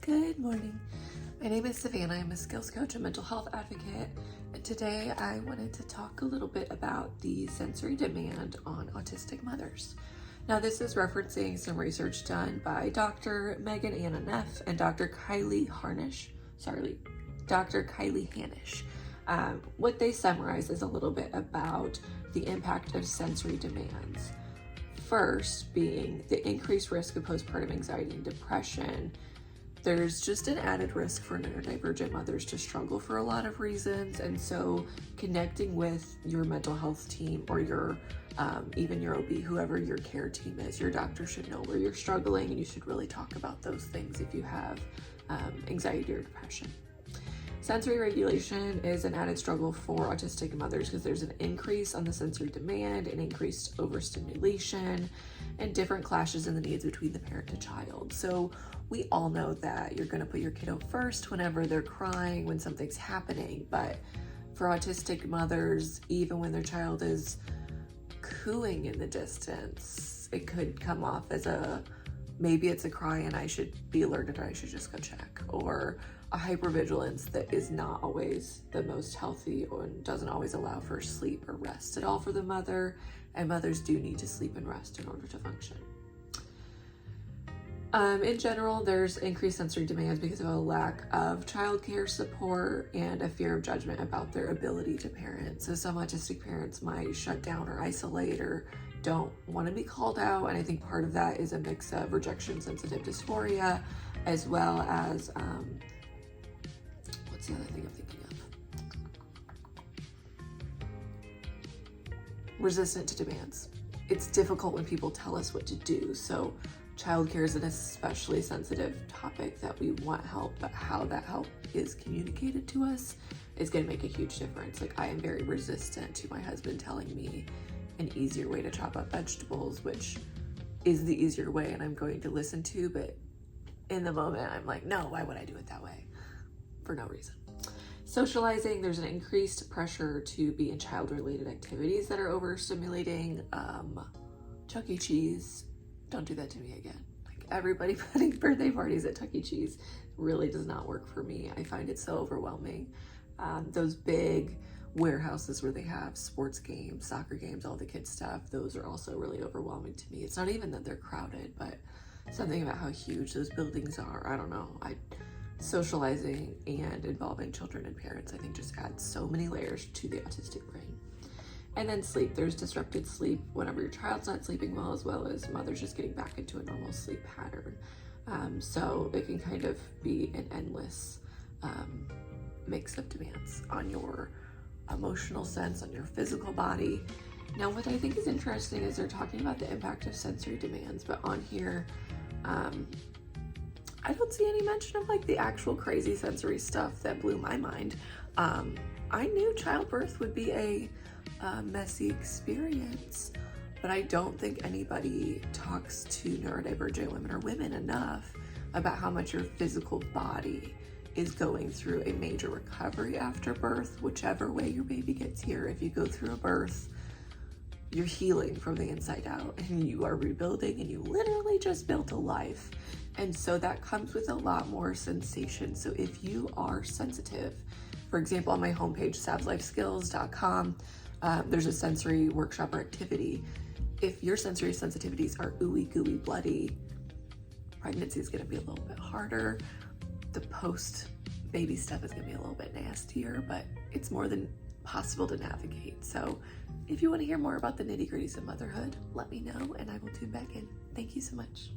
Good morning. My name is Savannah. I'm a skills coach and mental health advocate. And today I wanted to talk a little bit about the sensory demand on autistic mothers. Now, this is referencing some research done by Dr. Megan Anna Neff and Dr. Kylie Hanish. What they summarize is a little bit about the impact of sensory demands. First being the increased risk of postpartum anxiety and depression. There's just an added risk for neurodivergent mothers to struggle for a lot of reasons, and so connecting with your mental health team or your even your OB, whoever your care team is, your doctor should know where you're struggling, and you should really talk about those things if you have anxiety or depression. Sensory regulation is an added struggle for autistic mothers because there's an increase on the sensory demand, an increased overstimulation, and different clashes in the needs between the parent and child. So we all know that you're going to put your kiddo first whenever they're crying, when something's happening. But for autistic mothers, even when their child is cooing in the distance, it could come off as maybe it's a cry and I should be alerted, or I should just go check, or a hypervigilance that is not always the most healthy and doesn't always allow for sleep or rest at all for the mother, and mothers do need to sleep and rest in order to function. In general, there's increased sensory demands because of a lack of childcare support and a fear of judgment about their ability to parent. So some autistic parents might shut down or isolate or don't want to be called out, and I think part of that is a mix of rejection-sensitive dysphoria, as well as what's the other thing I'm thinking of? Resistant to demands. It's difficult when people tell us what to do, so childcare is an especially sensitive topic that we want help, but how that help is communicated to us is going to make a huge difference. Like, I am very resistant to my husband telling me an easier way to chop up vegetables, which is the easier way, and I'm going to listen to, but in the moment I'm like, no, why would I do it that way? For no reason. Socializing, there's an increased pressure to be in child-related activities that are overstimulating. Chuck E. Cheese, don't do that to me again. Like, everybody putting birthday parties at Chuck E. Cheese really does not work for me. I find it so overwhelming. Those big warehouses where they have sports games, soccer games, all the kids stuff, those are also really overwhelming to me. It's not even that they're crowded, but something about how huge those buildings are. I don't know. Socializing and involving children and parents, I think, just adds so many layers to the autistic brain. And then sleep. There's disrupted sleep whenever your child's not sleeping well as mothers just getting back into a normal sleep pattern. So it can kind of be an endless mix of demands on your emotional sense, on your physical body. Now, what I think is interesting is they're talking about the impact of sensory demands, but on here, I don't see any mention of like the actual crazy sensory stuff that blew my mind. I knew childbirth would be a messy experience, but I don't think anybody talks to neurodivergent women or women enough about how much your physical body is going through a major recovery after birth, whichever way your baby gets here. If you go through a birth, you're healing from the inside out, and you are rebuilding, and you literally just built a life. And so that comes with a lot more sensation. So if you are sensitive, for example, on my homepage, savslifeskills.com, there's a sensory workshop or activity. If your sensory sensitivities are ooey gooey bloody, pregnancy is going to be a little bit harder. The post baby stuff is going to be a little bit nastier, but it's more than possible to navigate. So if you want to hear more about the nitty-gritties of motherhood, let me know and I will tune back in. Thank you so much.